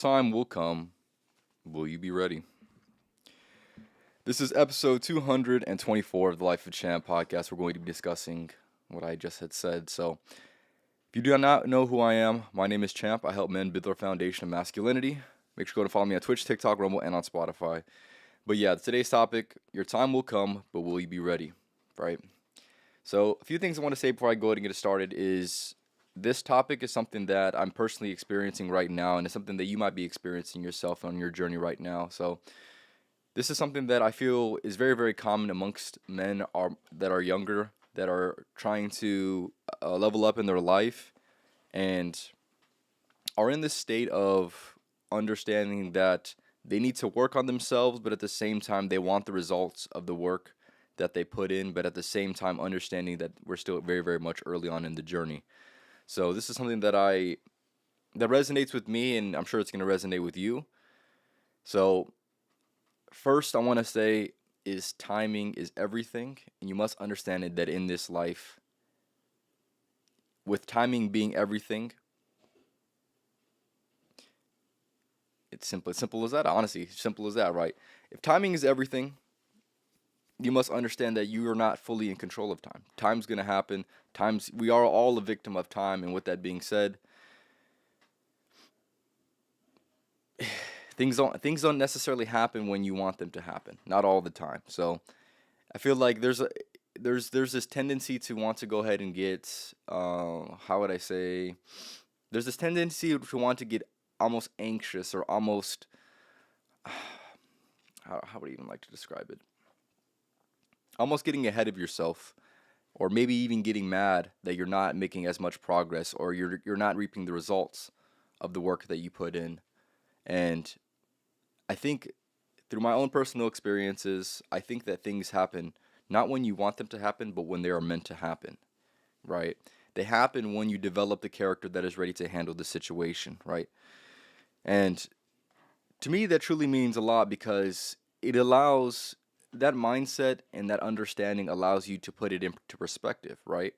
Time will come. Will you be ready? This is episode 224 of the Life of Champ podcast. We're going to be discussing what I just had said. So, if you do not know who I am, my name is Champ. I help men build their foundation of masculinity. Make sure to go to follow me on Twitch, TikTok, Rumble, and on Spotify. But yeah, today's topic, your time will come, but will you be ready? Right? So, a few things I want to say before I go ahead and get it started is this topic is something that I'm personally experiencing right now, and it's something that you might be experiencing yourself on your journey right now. So, this is something that I feel is very, very common amongst that are younger, that are trying to level up in their life, and are in this state of understanding that they need to work on themselves, but at the same time, they want the results of the work that they put in, but at the same time, understanding that we're still very, very much early on in the journey. So this is something that resonates with me, and I'm sure it's going to resonate with you. So first, I want to say is timing is everything, and you must understand it that in this life, with timing being everything, it's simple. Simple as that. Honestly, simple as that, right? If timing is everything, you must understand that you are not fully in control of time. Time's gonna happen. Times we are all a victim of time, and with that being said, things don't necessarily happen when you want them to happen. Not all the time. So I feel like there's this tendency to want to go ahead and get how would I say, there's this tendency to want to get almost anxious or almost how would I even like to describe it? Almost getting ahead of yourself, or maybe even getting mad that you're not making as much progress, or you're not reaping the results of the work that you put in. And I think through my own personal experiences, I think that things happen not when you want them to happen, but when they are meant to happen, right? They happen when you develop the character that is ready to handle the situation, right? And to me, that truly means a lot because it allows that mindset and that understanding allows you to put it into perspective, right?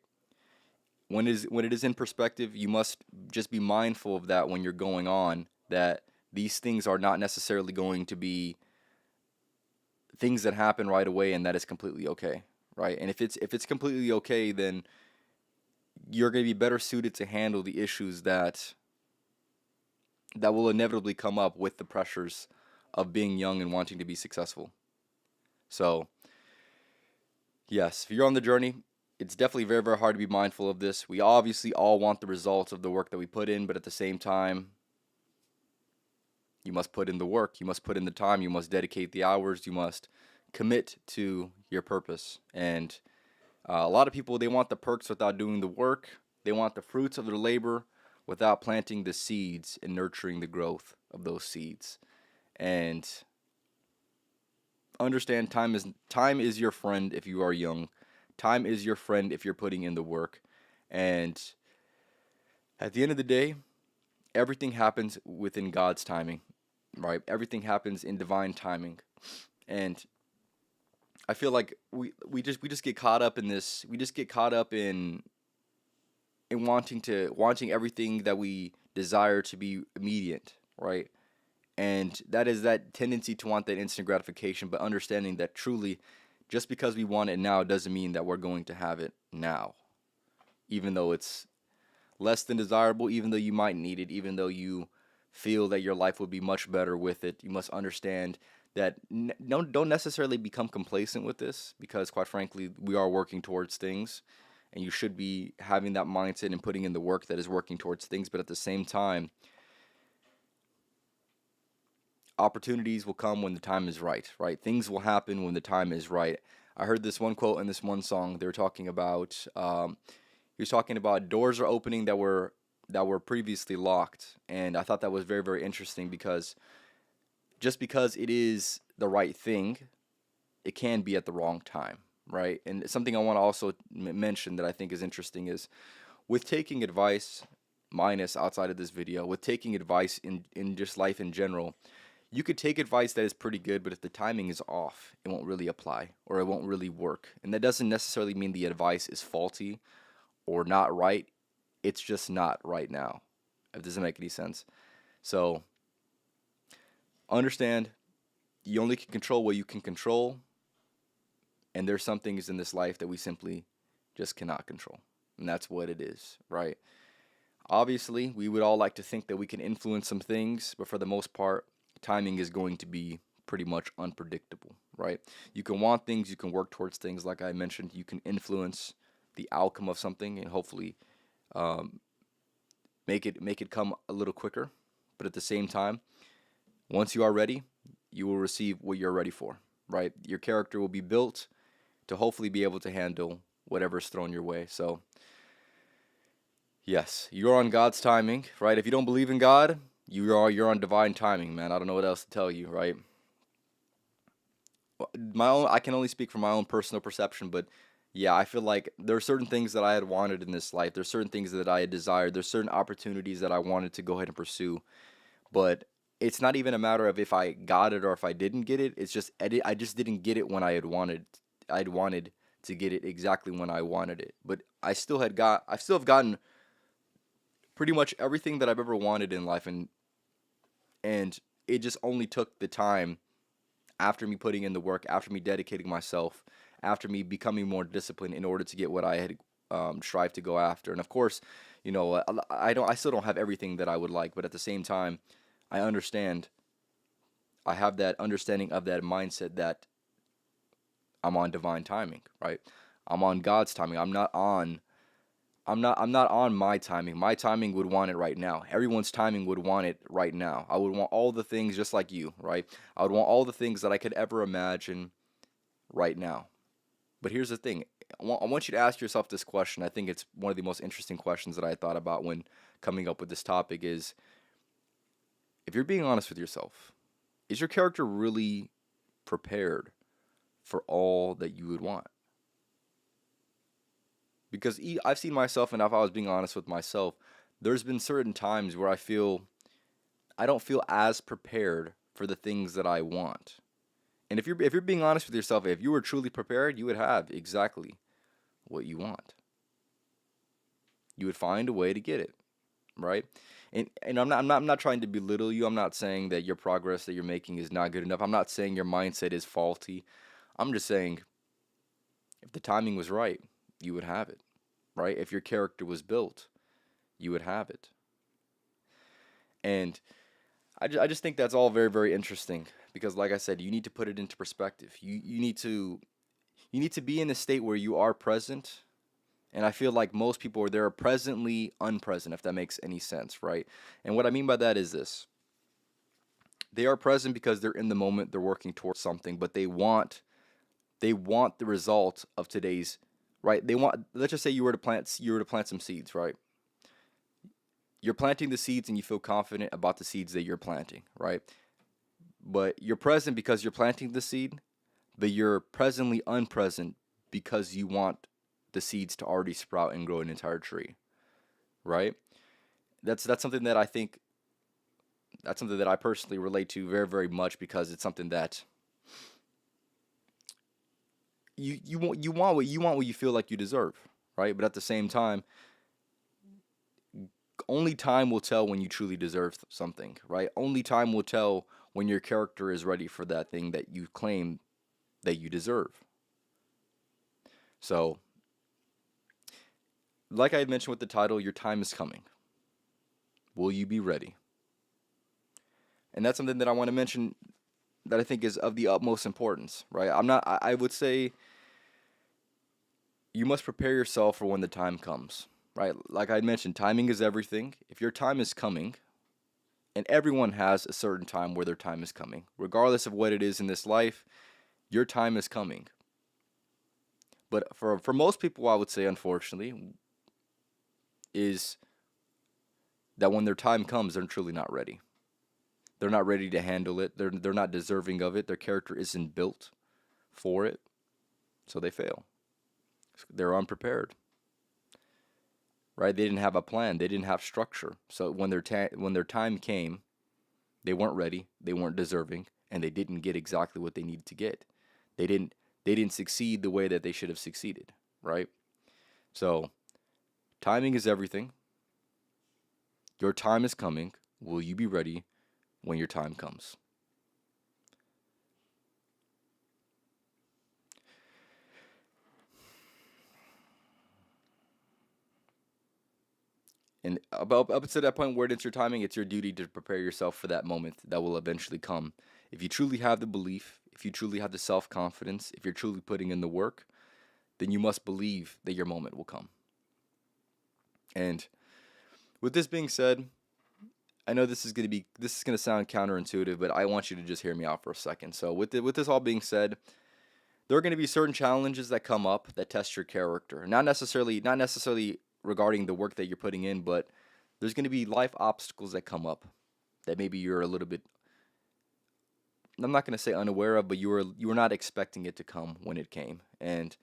When it is in perspective, you must just be mindful of that when you're going on, that these things are not necessarily going to be things that happen right away, and that is completely okay, right? And if it's completely okay, then you're going to be better suited to handle the issues that will inevitably come up with the pressures of being young and wanting to be successful. So, yes, if you're on the journey, it's definitely very, very hard to be mindful of this. We obviously all want the results of the work that we put in, but at the same time, you must put in the work, you must put in the time, you must dedicate the hours, you must commit to your purpose. And a lot of people, they want the perks without doing the work. They want the fruits of their labor without planting the seeds and nurturing the growth of those seeds. And understand time is your friend if you are young. Time is your friend if you're putting in the work. And at the end of the day, everything happens within God's timing, right? Everything happens in divine timing. And I feel like we just get caught up in this. We just get caught up in wanting everything that we desire to be immediate, right? And that is that tendency to want that instant gratification, but understanding that truly, just because we want it now doesn't mean that we're going to have it now, even though it's less than desirable, even though you might need it, even though you feel that your life would be much better with it. You must understand that don't necessarily become complacent with this, because quite frankly, we are working towards things, and you should be having that mindset and putting in the work that is working towards things. But at the same time, opportunities will come when the time is right, right? Things will happen when the time is right. I heard this one quote in this one song. They were talking about he was talking about doors are opening that were previously locked, and I thought that was very, very interesting, because just because it is the right thing, it can be at the wrong time, right? And something I want to also mention that I think is interesting is with taking advice, minus outside of this video, with taking advice in just life in general, you could take advice that is pretty good, but if the timing is off, it won't really apply or it won't really work. And that doesn't necessarily mean the advice is faulty or not right. It's just not right now, if it doesn't make any sense. So Understand you only can control what you can control, and there's some things in this life that we simply just cannot control. And that's what it is, right? Obviously, we would all like to think that we can influence some things, but for the most part, timing is going to be pretty much unpredictable, right? You can want things, you can work towards things, like I mentioned, you can influence the outcome of something and hopefully um, make it come a little quicker. But at the same time, once you are ready, you will receive what you're ready for, right? Your character will be built to hopefully be able to handle whatever's thrown your way. So, yes, you're on God's timing, right? If you don't believe in God, you're on divine timing, man. I don't know what else to tell you, right? I can only speak from my own personal perception, but yeah, I feel like there are certain things that I had wanted in this life. There's certain things that I had desired. There's certain opportunities that I wanted to go ahead and pursue, but it's not even a matter of if I got it or if I didn't get it. It's just I just didn't get it when I had wanted. I'd wanted to get it exactly when I wanted it, but I still have gotten pretty much everything that I've ever wanted in life, and it just only took the time after me putting in the work, after me dedicating myself, after me becoming more disciplined in order to get what I had strived to go after. And of course, I still don't have everything that I would like, but at the same time, I understand. I have that understanding of that mindset that I'm on divine timing, right? I'm on God's timing. I'm not on my timing. My timing would want it right now. Everyone's timing would want it right now. I would want all the things just like you, right? I would want all the things that I could ever imagine right now. But here's the thing. I want you to ask yourself this question. I think it's one of the most interesting questions that I thought about when coming up with this topic is, if you're being honest with yourself, is your character really prepared for all that you would want? Because I've seen myself, and if I was being honest with myself, there's been certain times where I don't feel as prepared for the things that I want. And if you're being honest with yourself, if you were truly prepared, you would have exactly what you want. You would find a way to get it, right? And I'm not trying to belittle you. I'm not saying that your progress that you're making is not good enough. I'm not saying your mindset is faulty. I'm just saying if the timing was right, you would have it, right? If your character was built, you would have it. And I just think that's all very, very interesting because, like I said, you need to put it into perspective. You need to be in a state where you are present. And I feel like most people are there presently unpresent, if that makes any sense, right? And what I mean by that is this. They are present because they're in the moment, they're working towards something, but they want the result of today's, right? They want, let's just say you were to plant some seeds, right? You're planting the seeds and you feel confident about the seeds that you're planting, right? But you're present because you're planting the seed, but you're presently unpresent because you want the seeds to already sprout and grow an entire tree, right? That's something that I think that's something that I personally relate to very, very much because it's something that you want what you feel like you deserve, right? But at the same time, only time will tell when you truly deserve something, right? Only time will tell when your character is ready for that thing that you claim that you deserve. So, like I had mentioned with the title, your time is coming. Will you be ready? And that's something that I want to mention that I think is of the utmost importance, right? I would say you must prepare yourself for when the time comes, right? Like I mentioned, timing is everything. If your time is coming, and everyone has a certain time where their time is coming, regardless of what it is in this life, your time is coming. But for most people, I would say, unfortunately, is that when their time comes, they're truly not ready. They're not ready to handle it. They're not deserving of it. Their character isn't built for it, so they fail. They're unprepared, right? They didn't have a plan. They didn't have structure. So when their time came, they weren't ready. They weren't deserving, and they didn't get exactly what they needed to get. They didn't succeed the way that they should have succeeded, right? So timing is everything. Your time is coming. Will you be ready when your time comes? And about up to that point where it's your timing, it's your duty to prepare yourself for that moment that will eventually come. If you truly have the belief, if you truly have the self confidence, if you're truly putting in the work, then you must believe that your moment will come. And with this being said, I know this is gonna sound counterintuitive, but I want you to just hear me out for a second. So with this all being said, there are going to be certain challenges that come up that test your character. Not necessarily regarding the work that you're putting in, but there's going to be life obstacles that come up that maybe you're a little bit, I'm not going to say unaware of, but you were not expecting it to come when it came. And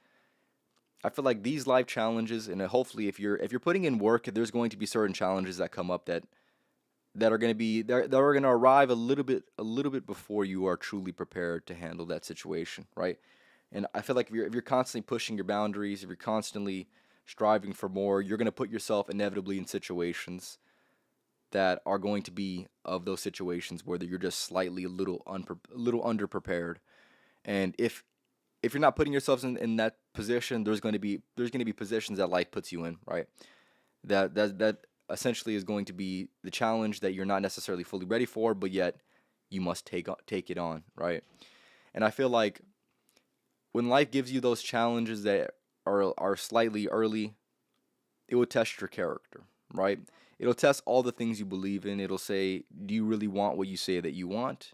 I feel like these life challenges, and hopefully if you're putting in work, there's going to be certain challenges that come up that are going to be that are going to arrive a little bit before you are truly prepared to handle that situation, right? And I feel like if you're constantly pushing your boundaries, if you're constantly striving for more, you're going to put yourself inevitably in situations that are going to be of those situations where you're just slightly a little underprepared. And if you're not putting yourself in that position, there's going to be positions that life puts you in, right? That essentially is going to be the challenge that you're not necessarily fully ready for, but yet you must take it on, right? And I feel like when life gives you those challenges that are slightly early, it will test your character, right? It'll test all the things you believe in. It'll say, do you really want what you say that you want?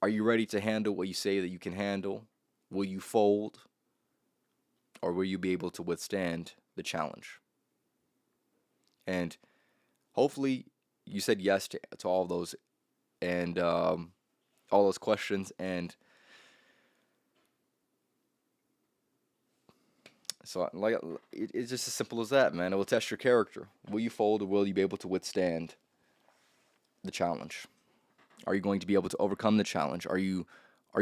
Are you ready to handle what you say that you can handle? Will you fold? Or will you be able to withstand the challenge? And hopefully you said yes to all those and all those questions. And so, like, it's just as simple as that, man. It will test your character. Will you fold, or will you be able to withstand the challenge? Are you going to be able to overcome the challenge? Are you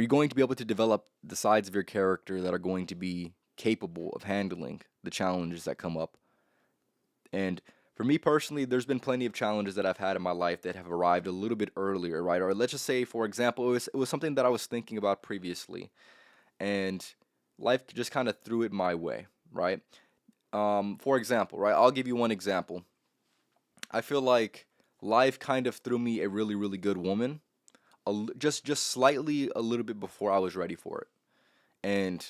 going to be able to develop the sides of your character that are going to be capable of handling the challenges that come up? And for me personally, there's been plenty of challenges that I've had in my life that have arrived a little bit earlier, right? Or let's just say, for example, it was something that I was thinking about previously, and life just kind of threw it my way, right? For example, right? I'll give you one example. I feel like life kind of threw me a really, really good woman, just slightly a little bit before I was ready for it. And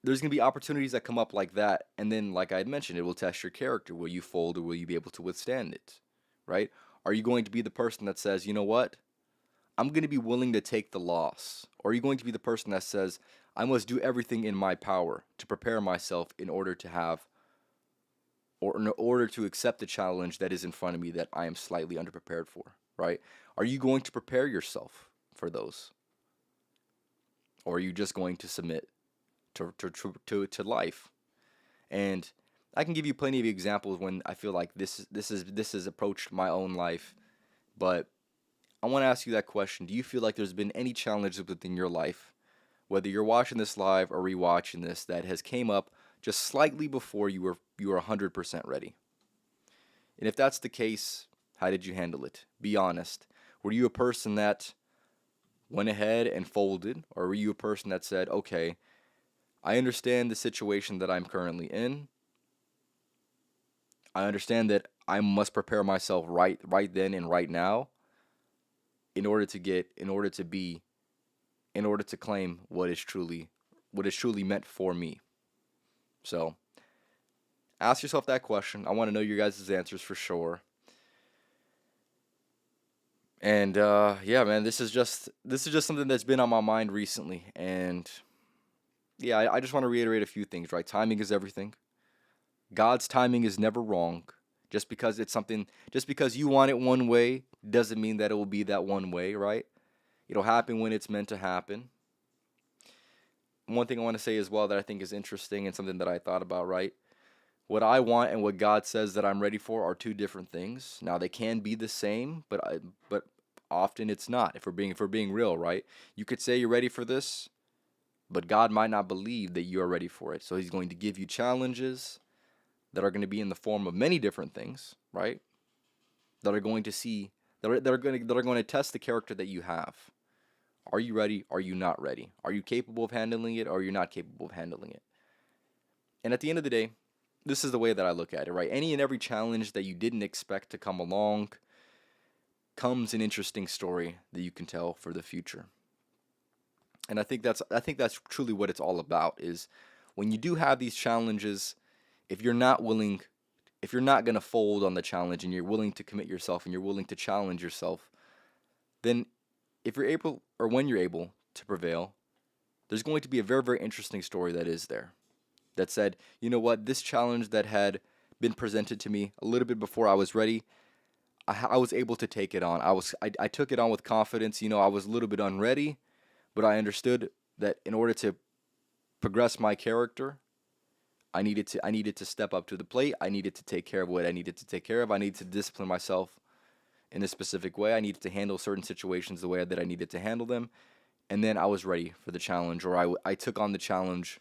there's gonna be opportunities that come up like that, and then, like I had mentioned, it will test your character. Will you fold, or will you be able to withstand it? Right? Are you going to be the person that says, you know what? I'm going to be willing to take the loss? Or are you going to be the person that says, I must do everything in my power to prepare myself in order to have, or in order to accept the challenge that is in front of me that I am slightly underprepared for, right? Are you going to prepare yourself for those? Or are you just going to submit to life? And I can give you plenty of examples when I feel like this has approached my own life, but I want to ask you that question. Do you feel like there's been any challenges within your life, whether you're watching this live or rewatching this, that has came up just slightly before you were 100% ready? And if that's the case, how did you handle it? Be honest. Were you a person that went ahead and folded, or were you a person that said, "Okay, I understand the situation that I'm currently in. I understand that I must prepare myself right then and right now in order to claim what is truly meant for me." So, ask yourself that question. I want to know your guys' answers for sure. And yeah, man, this is just something that's been on my mind recently. And yeah, I just want to reiterate a few things, right? Timing is everything. God's timing is never wrong. Just because you want it one way doesn't mean that it will be that one way, right? It'll happen when it's meant to happen. One thing I want to say as well that I think is interesting and something that I thought about, right? What I want and what God says that I'm ready for are two different things. Now they can be the same, but often it's not. If we're being real, right? You could say you're ready for this, but God might not believe that you are ready for it. So He's going to give you challenges that are going to be in the form of many different things, right? That are going to see that are going to test the character that you have. Are you ready? Are you not ready? Are you capable of handling it, or are you not capable of handling it? And at the end of the day, this is the way that I look at it, right? Any and every challenge that you didn't expect to come along comes an interesting story that you can tell for the future. And I think that's truly what it's all about is when you do have these challenges, if you're not willing, if you're not going to fold on the challenge and you're willing to commit yourself and you're willing to challenge yourself, then if you're able or when you're able to prevail, there's going to be a very, very interesting story that is there that said, you know what, this challenge that had been presented to me a little bit before I was ready, I was able to take it on. I took it on with confidence. I was a little bit unready, but I understood that in order to progress my character, I needed to step up to the plate. I needed to take care of what I needed to take care of. I needed to discipline myself in a specific way. I needed to handle certain situations the way that I needed to handle them. And then I was ready for the challenge, or I took on the challenge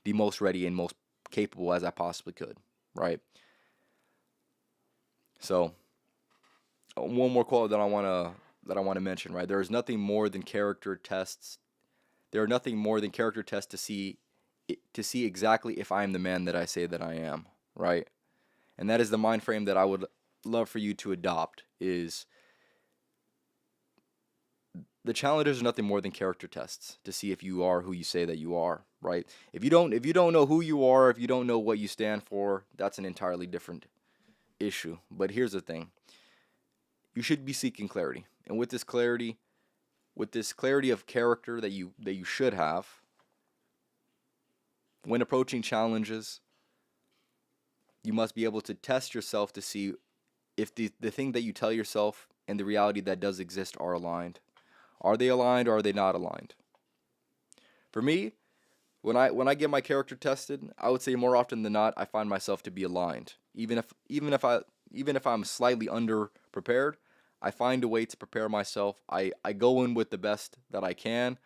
the most ready and most capable as I possibly could, right? So, one more quote that I want to mention, right? There is nothing more than character tests. There are nothing more than character tests to see exactly if I am the man that I say that I am, right? And that is the mind frame that I would love for you to adopt is the challenges are nothing more than character tests to see if you are who you say that you are, right? If you don't know who you are, if you don't know what you stand for, that's an entirely different issue. But here's the thing. You should be seeking clarity. And with this clarity of character that you should have when approaching challenges, you must be able to test yourself to see if the thing that you tell yourself and the reality that does exist are aligned. Are they aligned or are they not aligned? For me, when I get my character tested, I would say more often than not I find myself to be aligned. Even if I'm slightly under prepared, I find a way to prepare myself. I go in with the best that I can.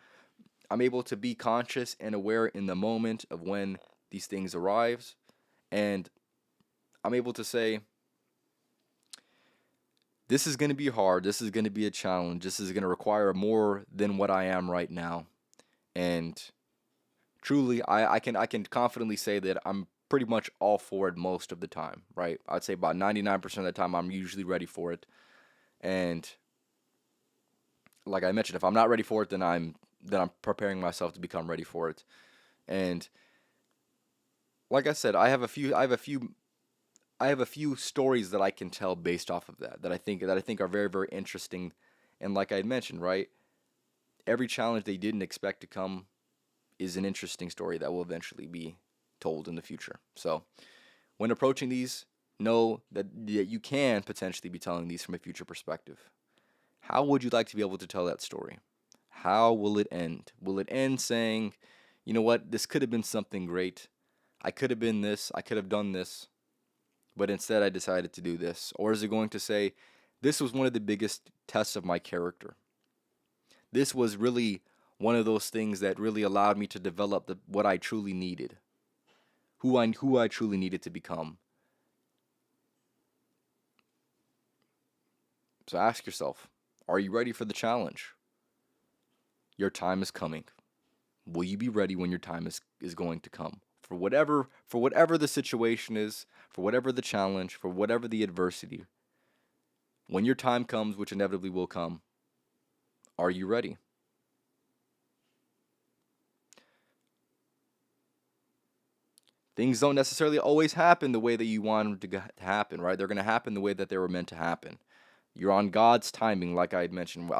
I'm able to be conscious and aware in the moment of when these things arrives, and I'm able to say this is going to be hard. This is going to be a challenge. This is going to require more than what I am right now. And truly, I can confidently say that I'm pretty much all for it most of the time, right? I'd say about 99% of the time I'm usually ready for it. And like I mentioned, if I'm not ready for it, then I'm preparing myself to become ready for it. And like I said, I have a few stories that I can tell based off of that I think are very, very interesting. And like I had mentioned, right? Every challenge they didn't expect to come is an interesting story that will eventually be told in the future. So, when approaching these, know that you can potentially be telling these from a future perspective. How would you like to be able to tell that story? How will it end? Will it end saying, you know what, this could have been something great. I could have been this, I could have done this, but instead I decided to do this? Or is it going to say, this was one of the biggest tests of my character? This was really one of those things that really allowed me to develop what I truly needed, who I truly needed to become. So ask yourself, are you ready for the challenge? Your time is coming. Will you be ready when your time is going to come? For whatever the situation is, for whatever the challenge, for whatever the adversity, when your time comes, which inevitably will come, are you ready? Things don't necessarily always happen the way that you want them to happen, right? They're going to happen the way that they were meant to happen. You're on God's timing, like I had mentioned.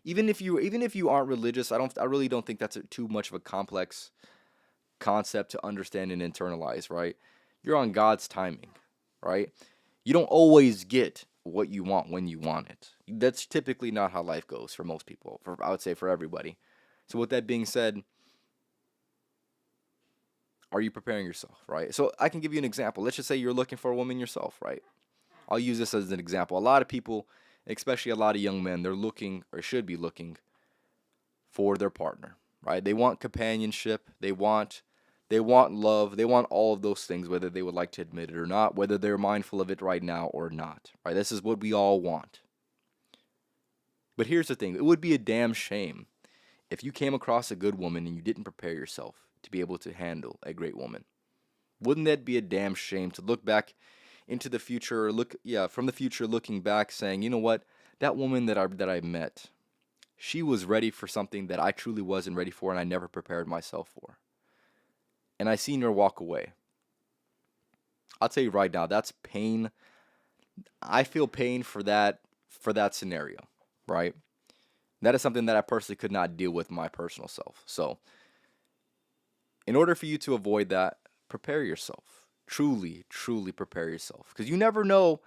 Even if you aren't religious, I really don't think that's too much of a complex concept to understand and internalize, right? You're on God's timing, right? You don't always get what you want when you want it. That's typically not how life goes for most people. I would say for everybody. So with that being said, are you preparing yourself, right? So I can give you an example. Let's just say you're looking for a woman yourself, right? I'll use this as an example. A lot of people, especially a lot of young men, they're looking or should be looking for their partner, right? They want companionship, they want love, they want all of those things whether they would like to admit it or not, whether they're mindful of it right now or not, right? This is what we all want. But here's the thing, it would be a damn shame if you came across a good woman and you didn't prepare yourself to be able to handle a great woman. Wouldn't that be a damn shame to look back into the future, or from the future looking back saying, you know what, that woman that I met, she was ready for something that I truly wasn't ready for and I never prepared myself for. And I seen her walk away. I'll tell you right now, that's pain. I feel pain for that scenario, right? That is something that I personally could not deal with my personal self. So, in order for you to avoid that, prepare yourself. Truly, truly prepare yourself. Because you never know,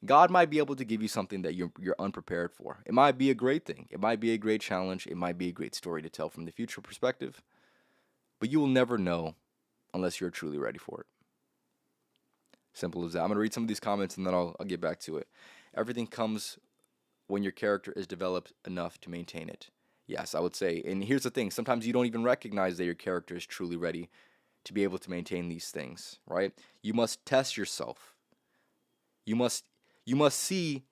God might be able to give you something that you're unprepared for. It might be a great thing. It might be a great challenge. It might be a great story to tell from the future perspective. But you will never know unless you're truly ready for it. Simple as that. I'm going to read some of these comments and then I'll get back to it. Everything comes when your character is developed enough to maintain it. Yes, I would say. And here's the thing, sometimes you don't even recognize that your character is truly ready to be able to maintain these things, right? You must test yourself. You must see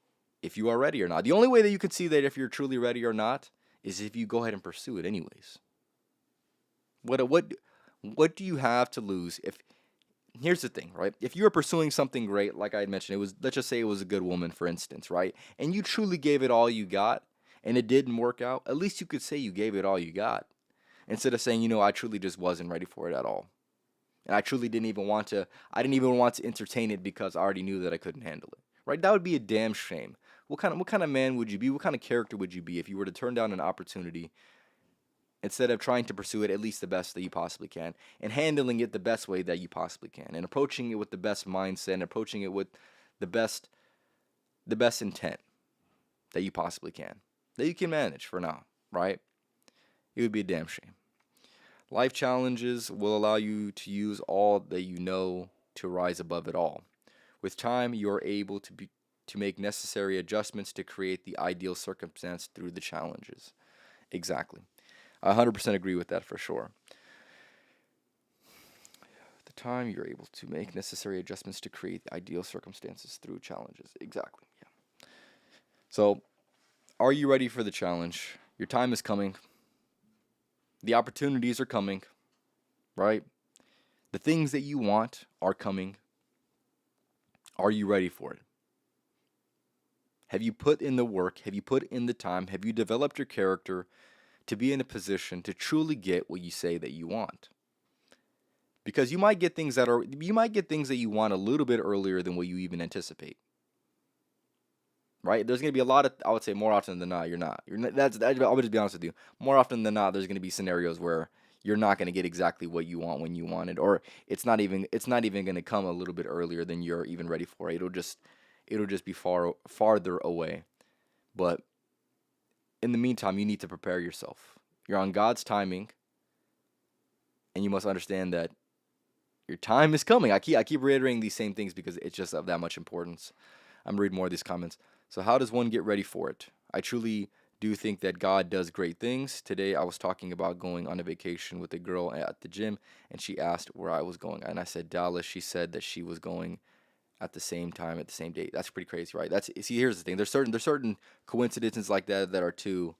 if you are ready or not. The only way that you can see that if you're truly ready or not is if you go ahead and pursue it anyways. What do you have to lose if here's the thing, right? If you were pursuing something great, like I had mentioned, let's just say it was a good woman, for instance, right? And you truly gave it all you got and it didn't work out, at least you could say you gave it all you got. Instead of saying, I truly just wasn't ready for it at all. And I didn't even want to entertain it because I already knew that I couldn't handle it. Right? That would be a damn shame. What kind of man would you be? What kind of character would you be if you were to turn down an opportunity instead of trying to pursue it at least the best that you possibly can and handling it the best way that you possibly can and approaching it with the best mindset and approaching it with the best intent that you possibly can, that you can manage for now, right? It would be a damn shame. Life challenges will allow you to use all that you know to rise above it all. With time, you are able to make necessary adjustments to create the ideal circumstance through the challenges. Exactly. I 100% agree with that for sure. With the time, you're able to make necessary adjustments to create the ideal circumstances through challenges. Exactly. Yeah. So, are you ready for the challenge? Your time is coming. The opportunities are coming, right? The things that you want are coming. Are you ready for it? Have you put in the work? Have you put in the time? Have you developed your character to be in a position to truly get what you say that you want? Because you might get things that you want a little bit earlier than what you even anticipate. Right? There's going to be a lot of, I would say more often than not, you're not. I'll just be honest with you. More often than not, there's going to be scenarios where you're not going to get exactly what you want when you want it, or it's not even going to come a little bit earlier than you're even ready for it. It'll just be farther away. But in the meantime, you need to prepare yourself. You're on God's timing, and you must understand that your time is coming. I keep reiterating these same things because it's just of that much importance. I'm reading more of these comments. So how does one get ready for it? I truly do think that God does great things. Today I was talking about going on a vacation with a girl at the gym, and she asked where I was going, and I said Dallas. She said that she was going at the same time at the same date. That's pretty crazy, right? Here's the thing. There's certain coincidences like that that are too.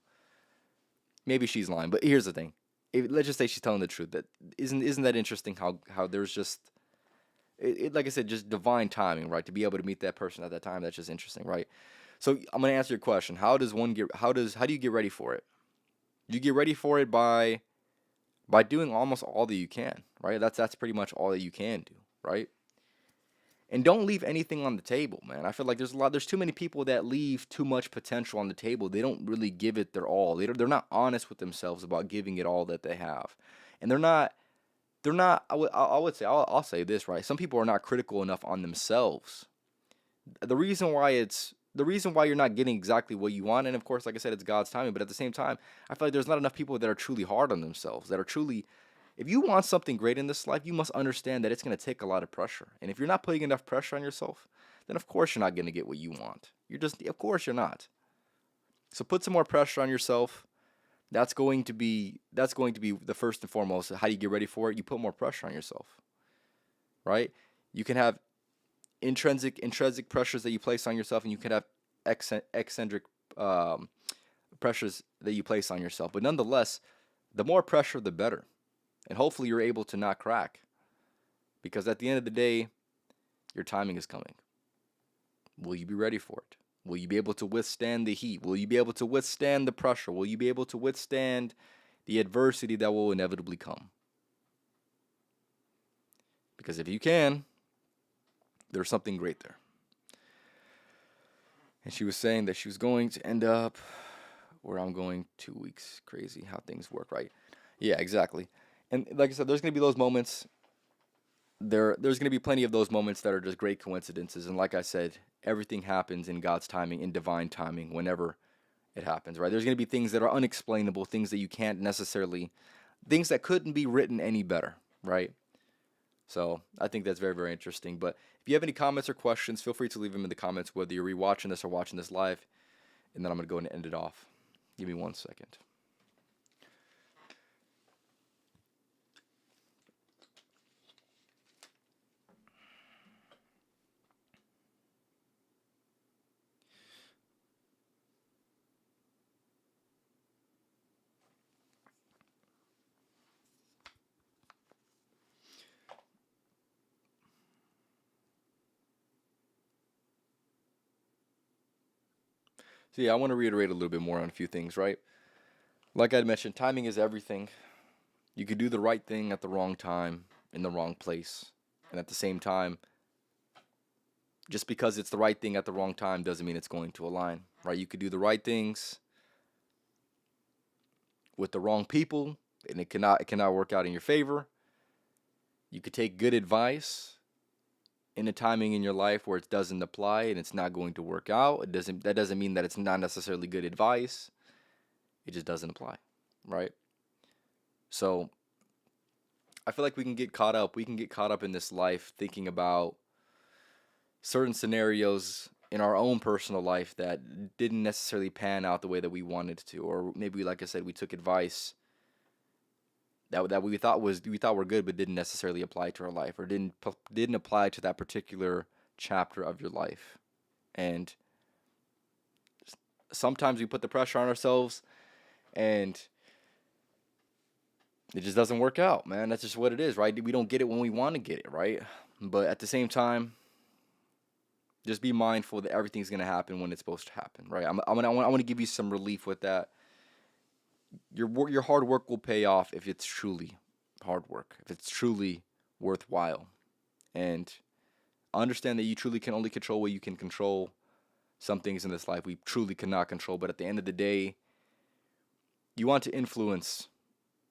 Maybe she's lying, but here's the thing. Let's just say she's telling the truth. That isn't that interesting? How there's just like I said, just divine timing, right? To be able to meet that person at that time, that's just interesting, right? So I'm gonna answer your question. How do you get ready for it? You get ready for it by doing almost all that you can, right? That's pretty much all that you can do, right? And don't leave anything on the table, man. I feel like there's too many people that leave too much potential on the table. They don't really give it their all. They're not honest with themselves about giving it all that they have, and they're not. I'll say this, right? Some people are not critical enough on themselves. The reason why you're not getting exactly what you want, and of course, like I said, it's God's timing. But at the same time, I feel like there's not enough people that are truly hard on themselves. That are truly, if you want something great in this life, you must understand that it's going to take a lot of pressure. And if you're not putting enough pressure on yourself, then of course you're not going to get what you want. Of course you're not. So put some more pressure on yourself. That's going to be the first and foremost. How do you get ready for it? You put more pressure on yourself, right? You can have intrinsic pressures that you place on yourself, and you can have eccentric pressures that you place on yourself. But nonetheless, the more pressure, the better, and hopefully you're able to not crack. Because at the end of the day, your timing is coming. Will you be ready for it? Will you be able to withstand the heat? Will you be able to withstand the pressure? Will you be able to withstand the adversity that will inevitably come? Because if you can, there's something great there. And she was saying that she was going to end up where I'm going 2 weeks. Crazy how things work, right? Yeah, exactly. And like I said, there's going to be those moments. There's going to be plenty of those moments that are just great coincidences. And like I said, everything happens in God's timing, in divine timing, whenever it happens, right? There's going to be things that are unexplainable, things that you can't necessarily, things that couldn't be written any better, right? So I think that's very, very interesting. But if you have any comments or questions, feel free to leave them in the comments, whether you're rewatching this or watching this live. And then I'm going to go and end it off. Give me 1 second. So yeah, I want to reiterate a little bit more on a few things, right? Like I mentioned, timing is everything. You could do the right thing at the wrong time, in the wrong place. And at the same time, just because it's the right thing at the wrong time doesn't mean it's going to align, right? You could do the right things with the wrong people, and it cannot work out in your favor. You could take good advice in a timing in your life where it doesn't apply and it's not going to work out. That doesn't mean that it's not necessarily good advice. It just doesn't apply, right? So I feel like we can get caught up. We can get caught up in this life thinking about certain scenarios in our own personal life that didn't necessarily pan out the way that we wanted to, or maybe, like I said, we took advice that we thought were good, but didn't necessarily apply to our life, or didn't apply to that particular chapter of your life. And sometimes we put the pressure on ourselves, and it just doesn't work out, man. That's just what it is, right? We don't get it when we want to get it, right? But at the same time, just be mindful that everything's gonna happen when it's supposed to happen, right? I want to give you some relief with that. Your hard work will pay off if it's truly hard work, if it's truly worthwhile, and understand that you truly can only control what you can control. Some things in this life we truly cannot control, but at the end of the day, you want to influence.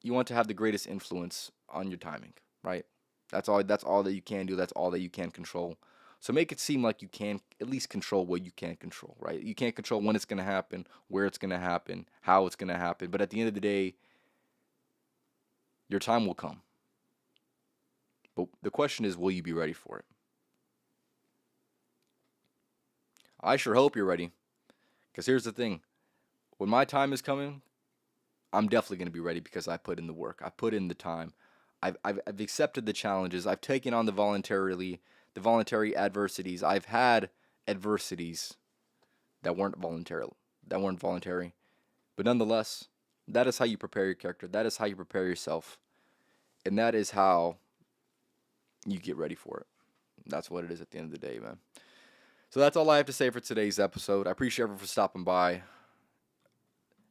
You want to have the greatest influence on your timing, right? That's all. That's all that you can do. That's all that you can control. So make it seem like you can at least control what you can control, right? You can't control when it's going to happen, where it's going to happen, how it's going to happen. But at the end of the day, your time will come. But the question is, will you be ready for it? I sure hope you're ready. Because here's the thing. When my time is coming, I'm definitely going to be ready because I put in the work. I put in the time. I've accepted the challenges. I've taken on the voluntary adversities. I've had adversities that weren't voluntary. But nonetheless, that is how you prepare your character. That is how you prepare yourself. And that is how you get ready for it. That's what it is at the end of the day, man. So that's all I have to say for today's episode. I appreciate everyone for stopping by.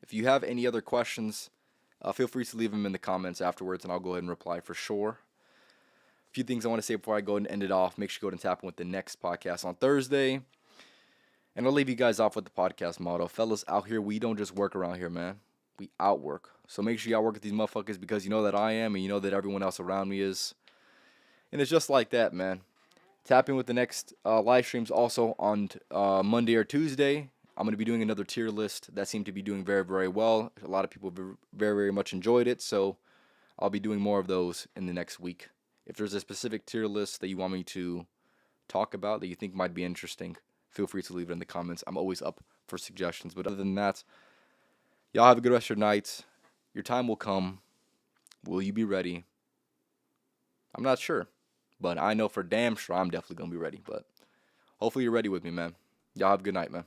If you have any other questions, feel free to leave them in the comments afterwards, and I'll go ahead and reply for sure. A few things I want to say before I go and end it off. Make sure you go and tap in with the next podcast on Thursday. And I'll leave you guys off with the podcast motto. Fellas, out here, we don't just work around here, man. We outwork. So make sure you outwork with these motherfuckers because you know that I am and you know that everyone else around me is. And it's just like that, man. Tap in with the next live streams also on Monday or Tuesday. I'm going to be doing another tier list that seemed to be doing very, very well. A lot of people very, very much enjoyed it. So I'll be doing more of those in the next week. If there's a specific tier list that you want me to talk about that you think might be interesting, feel free to leave it in the comments. I'm always up for suggestions. But other than that, y'all have a good rest of your night. Your time will come. Will you be ready? I'm not sure. But I know for damn sure I'm definitely going to be ready. But hopefully you're ready with me, man. Y'all have a good night, man.